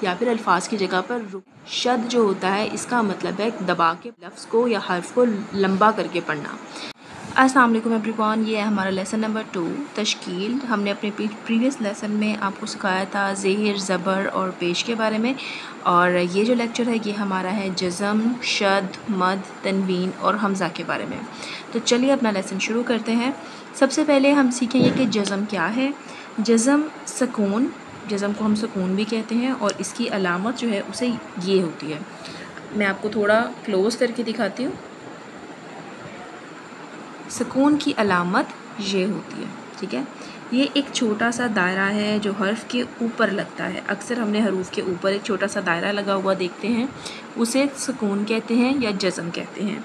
या फिर अल्फाज की जगह पर रुक। शद जो होता है इसका मतलब है दबा के लफ्ज़ को या हर्फ को लंबा करके पढ़ना। अस्सलाम वालेकुम एवरीवन, ये है हमारा लेसन नंबर 2 तश्कील। हमने अपने प्रीवियस लेसन में आपको सिखाया था ज़ेर, ज़बर और पेश के बारे में, और ये जो लेक्चर है ये हमारा है जज़म, शद, मद, तनवीन और हमज़ा के बारे में। तो चलिए अपना लेसन शुरू करते हैं। सबसे पहले हम सीखेंगे कि जज़म क्या है। जज़म सुकून, जज़म को हम सुकून भी कहते हैं, और इसकी अलामत जो है उसे ये होती है। मैं आपको थोड़ा क्लोज़ करके दिखाती हूँ। सुकून की अलामत ये होती है, ठीक है। ये एक छोटा सा दायरा है जो हर्फ के ऊपर लगता है। अक्सर हमने हरूफ के ऊपर एक छोटा सा दायरा लगा हुआ देखते हैं, उसे सुकून कहते हैं या जज़म कहते हैं।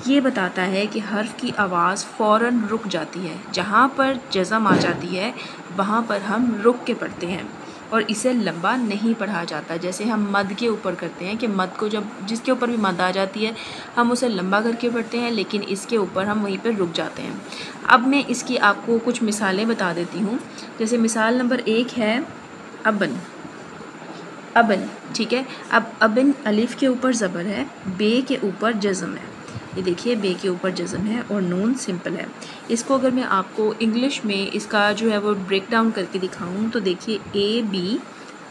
ये बताता है कि हर्फ की आवाज़ फ़ौरन रुक जाती है। जहाँ पर जज़म आ जाती है वहाँ पर हम रुक के पढ़ते हैं और इसे लंबा नहीं पढ़ा जाता। जैसे हम मद के ऊपर करते हैं कि मद को जब जिसके ऊपर भी मद आ जाती है हम उसे लंबा करके पढ़ते हैं, लेकिन इसके ऊपर हम वहीं पर रुक जाते हैं। अब मैं इसकी आपको कुछ मिसालें बता देती हूँ। जैसे मिसाल नंबर 1 है अबन, अबन, ठीक है। अब अबन अलिफ के ऊपर ज़बर है, बे के ऊपर जज़म है। ये देखिए बे के ऊपर जज़म है और नून सिंपल है। इसको अगर मैं आपको इंग्लिश में इसका जो है वो ब्रेक डाउन करके दिखाऊं तो देखिए ए बी,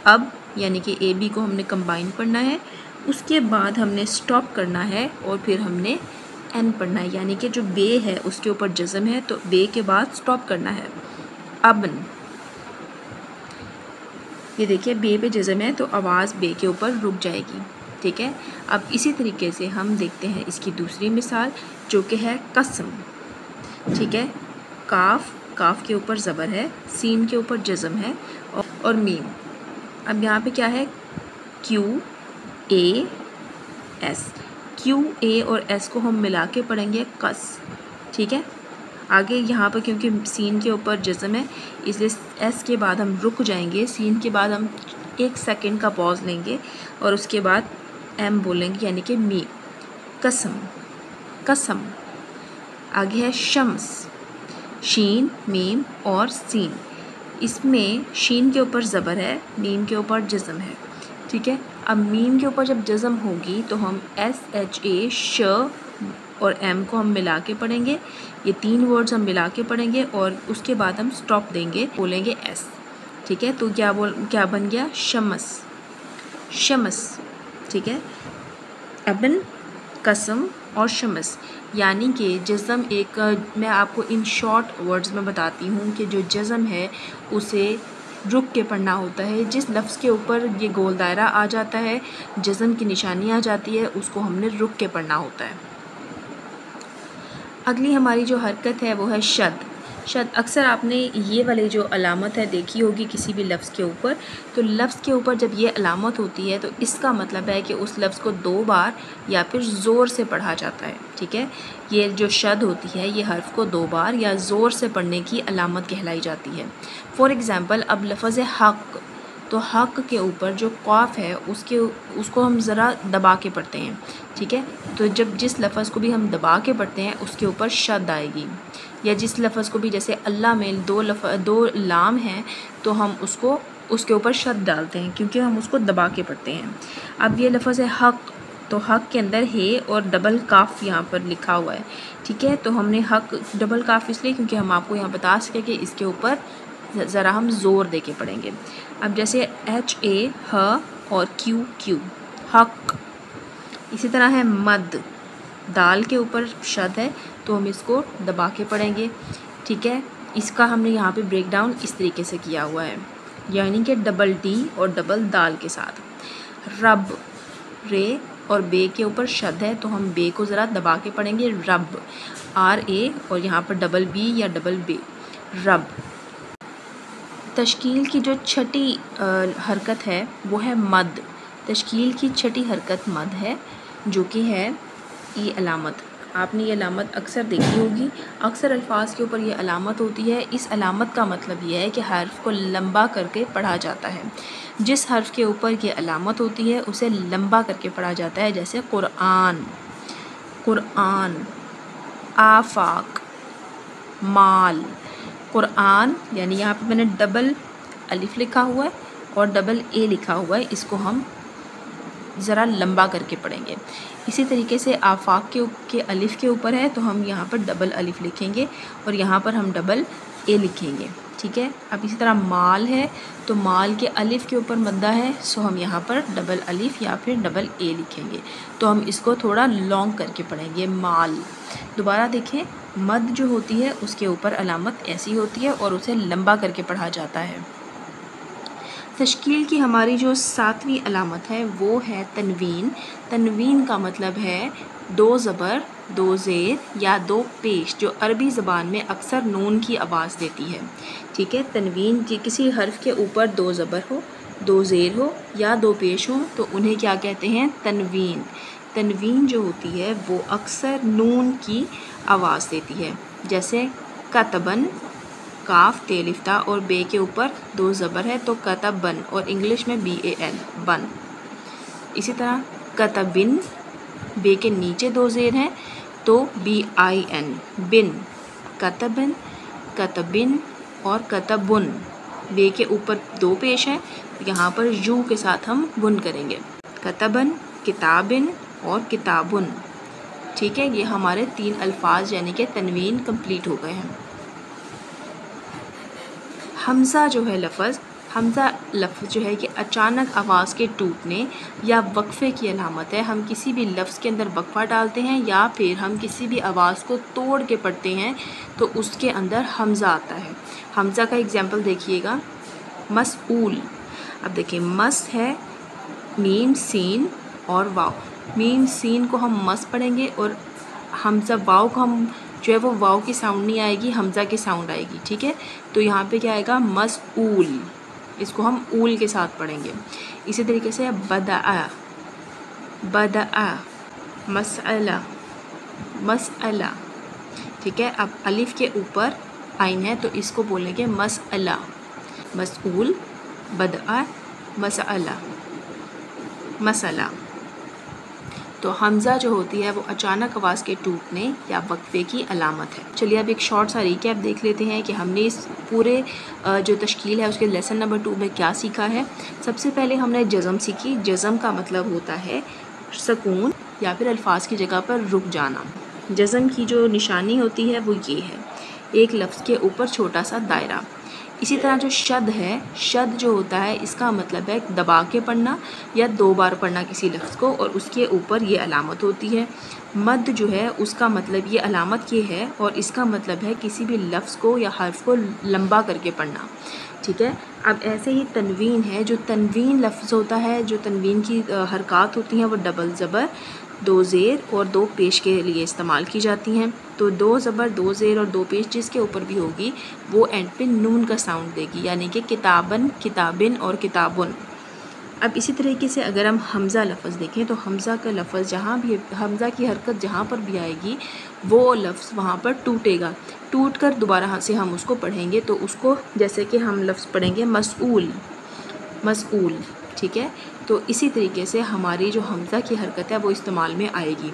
अब यानी कि ए बी को हमने कंबाइन पढ़ना है, उसके बाद हमने स्टॉप करना है और फिर हमने एन पढ़ना है। यानी कि जो बे है उसके ऊपर जज़म है तो बे के बाद स्टॉप करना है। अबन, ये देखिए बे पे जज़म है तो आवाज़ बे के ऊपर रुक जाएगी, ठीक है। अब इसी तरीके से हम देखते हैं इसकी दूसरी मिसाल जो कि है कसम, ठीक है। काफ, काफ के ऊपर ज़बर है, सीन के ऊपर जज़म है और मीम। अब यहाँ पे क्या है Q A S, Q A और एस को हम मिला के पढ़ेंगे कस, ठीक है। आगे यहाँ पर क्योंकि सीन के ऊपर जज़म है इसलिए एस के बाद हम रुक जाएंगे, सीन के बाद हम 1 सेकंड का पॉज लेंगे और उसके बाद एम बोलेंगे यानी कि मी, कसम, कसम। आगे है शम्स, शीन, मीम और सीन। इसमें शीन के ऊपर ज़बर है, मीम के ऊपर जज़म है, ठीक है। अब मीम के ऊपर जब जज़म होगी तो हम एस एच ए श और एम को हम मिला के पढ़ेंगे। ये 3 वर्ड्स हम मिला के पढ़ेंगे और उसके बाद हम स्टॉप देंगे, बोलेंगे एस, ठीक है। तो क्या बन गया शमस, शमस, ठीक है। अबन, कसम और शमस। यानी कि जज़म एक मैं आपको इन शॉर्ट वर्ड्स में बताती हूँ कि जो जज़म है उसे रुक के पढ़ना होता है। जिस लफ्ज़ के ऊपर ये गोल दायरा आ जाता है, जज़म की निशानी आ जाती है, उसको हमने रुक के पढ़ना होता है। अगली हमारी जो हरकत है वो है शद। शद अक्सर आपने ये वाली जो अलामत है देखी होगी किसी भी लफ्ज़ के ऊपर। तो लफ्ज़ के ऊपर जब ये अलामत होती है तो इसका मतलब है कि उस लफ्ज़ को 2 बार या फिर ज़ोर से पढ़ा जाता है, ठीक है। ये जो शद होती है ये हर्फ को 2 बार या ज़ोर से पढ़ने की अलामत कहलाई जाती है। फॉर एग्ज़ाम्पल अब लफ्ज़ हक़, तो हक़ के ऊपर जो क़ाफ़ है उसको हम ज़रा दबा के पढ़ते हैं, ठीक है। तो जब जिस लफ्ज़ को भी हम दबा के पढ़ते हैं उसके ऊपर शद आएगी, या जिस लफ्ज़ को भी जैसे अल्लाह में 2 लाम हैं तो हम उसको उसके ऊपर शद डालते हैं क्योंकि हम उसको दबा के पढ़ते हैं। अब ये लफ्ज़ है हक़, तो हक़ के अंदर है और डबल काफ यहाँ पर लिखा हुआ है, ठीक है। तो हमने हक़ डबल काफ इसलिए क्योंकि हम आपको यहाँ बता सकें कि इसके ऊपर ज़रा हम ज़ोर दे के पढ़ेंगे। अब जैसे एच ए ह और क्यू क्यू, हक़। इसी तरह है मद, दाल के ऊपर शद है तो हम इसको दबा के पढ़ेंगे, ठीक है। इसका हमने यहाँ पे ब्रेक डाउन इस तरीके से किया हुआ है, यानी कि डबल डी और डबल दाल के साथ। रब, रे और बे के ऊपर शद है तो हम बे को ज़रा दबा के पढ़ेंगे रब, आर ए और यहाँ पर डबल बी या डबल बे, रब। तश्कील की जो छठी हरकत है वो है मद। तश्कील की छठी हरकत मद है जो कि है ये अलामत। आपने ये अलामत अक्सर देखी होगी, अक्सर अल्फाज के ऊपर ये अलामत होती है। इस अलामत का मतलब ये है कि हर्फ को लंबा करके पढ़ा जाता है। जिस हर्फ के ऊपर ये अलामत होती है उसे लंबा करके पढ़ा जाता है, जैसे कुरान, कुरान, आफाक, माल। कुरान यानी यहाँ पे मैंने डबल अलिफ लिखा हुआ है और डबल ए लिखा हुआ है, इसको हम ज़रा लंबा करके पढ़ेंगे। इसी तरीके से आफाक के अलिफ़ के ऊपर है तो हम यहाँ पर डबल अलिफ़ लिखेंगे और यहाँ पर हम डबल ए लिखेंगे, ठीक है। अब इसी तरह माल है तो माल के अलिफ़ के ऊपर मद्दा है, सो हम यहाँ पर डबल अलिफ़ या फिर डबल ए लिखेंगे। तो हम इसको थोड़ा लॉन्ग करके पढ़ेंगे, माल। दोबारा देखें, मद जो होती है उसके ऊपर अलामत ऐसी होती है और उसे लंबा करके पढ़ा जाता है। तश्कील की हमारी जो 7वीं अलामत है वो है तनवीन। तनवीन का मतलब है 2 ज़बर, 2 ज़ेर या 2 पेश, जो अरबी ज़बान में अक्सर नून की आवाज़ देती है, ठीक है। तनवीन की किसी हर्फ के ऊपर 2 ज़बर हो, 2 ज़ेर हो या 2 पेश हो तो उन्हें क्या कहते हैं? तनवीन। तनवीन जो होती है वो अक्सर नून की आवाज़ देती है, जैसे कतबन, काफ तेलिफ्ता और बे के ऊपर 2 ज़बर है तो कतबन, और इंग्लिश में BAN, बन। इसी तरह कतबिन, बे के नीचे 2 ज़ेर हैं तो BIN, बिन। कतबिन, कतबिन और कतबुन, बे के ऊपर 2 पेश हैं, यहाँ पर यू के साथ हम बुन करेंगे। कतबन, किताबिन और किताबुन, ठीक है। ये हमारे 3 अल्फाज यानी कि तनवीन कंप्लीट हो गए हैं। हमज़ा जो है लफ़्ज़, हमज़ा लफ्ज़ जो है कि अचानक आवाज़ के टूटने या वक्फ़े की अलामत है। हम किसी भी लफ्ज़ के अंदर वक्फ़ा डालते हैं या फिर हम किसी भी आवाज़ को तोड़ के पढ़ते हैं तो उसके अंदर हमज़ा आता है। हमज़ा का एग्ज़ाम्पल देखिएगा, मसऊल। अब देखिए, मस है मीम सीन और वाव। मीम सीन को हम मस पढ़ेंगे और हमज़ा वाव को हम जो है वो वाव की साउंड नहीं आएगी, हमज़ा की साउंड आएगी, ठीक है। तो यहाँ पे क्या आएगा? मसऊल, इसको हम ऊल के साथ पढ़ेंगे। इसी तरीके से बदआ, बदआ, मसअला, मसअला, ठीक है। अब अलिफ के ऊपर आइन है तो इसको बोलेंगे मसअला। मसऊल, बदआ, मसअला, मसला। तो हमज़ा जो होती है वो अचानक आवाज़ के टूटने या वक्फ़े की अलामत है। चलिए अब एक शॉर्ट सा रिकैप देख लेते हैं कि हमने इस पूरे जो तश्कील है उसके लेसन नंबर 2 में क्या सीखा है। सबसे पहले हमने जज़म सीखी। जज़म का मतलब होता है सुकून या फिर अल्फाज की जगह पर रुक जाना। जज़म की जो निशानी होती है वो ये है, एक लफ्ज़ के ऊपर छोटा सा दायरा। इसी तरह जो शद है, शद जो होता है इसका मतलब है दबा के पढ़ना या 2 बार पढ़ना किसी लफ्ज़ को, और उसके ऊपर ये अलामत होती है। मद जो है उसका मतलब ये अलामत ये है और इसका मतलब है किसी भी लफ्ज़ को या हर्फ को लंबा करके पढ़ना, ठीक है। अब ऐसे ही तनवीन है, जो तनवीन लफ्ज़ होता है, जो तनवीन की हरकत होती हैं वो डबल ज़बर, 2 ज़ेर और 2 पेश के लिए इस्तेमाल की जाती हैं। तो 2 ज़बर, 2 ज़ेर और 2 पेश जिसके ऊपर भी होगी वो एंड पे नून का साउंड देगी, यानी कि किताबन, किताबिन और किताबुन। अब इसी तरीके से अगर हम हमज़ा लफ्ज़ देखें तो हमज़ा का लफ्ज़ जहाँ भी, हमज़ा की हरकत जहाँ पर भी आएगी वो लफ्ज़ वहाँ पर टूटेगा। टूट कर दोबारा से हम उसको पढ़ेंगे तो उसको, जैसे कि हम लफ्ज़ पढ़ेंगे मसऊल, मसऊल, ठीक है। तो इसी तरीके से हमारी जो हमज़ा की हरकत है वो इस्तेमाल में आएगी।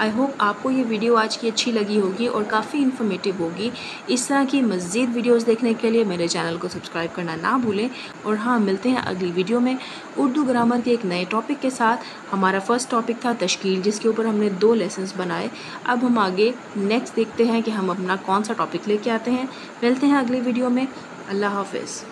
आई होप आपको ये वीडियो आज की अच्छी लगी होगी और काफ़ी इन्फॉर्मेटिव होगी। इस तरह की मज़ीद वीडियोस देखने के लिए मेरे चैनल को सब्सक्राइब करना ना भूलें। और हाँ, मिलते हैं अगली वीडियो में उर्दू ग्रामर के एक नए टॉपिक के साथ। हमारा फर्स्ट टॉपिक था तश्कील, जिसके ऊपर हमने 2 लेसन्स बनाए। अब हम आगे नेक्स्ट देखते हैं कि हम अपना कौन सा टॉपिक लेके आते हैं। मिलते हैं अगली वीडियो में। अल्लाह हाफ़िज़।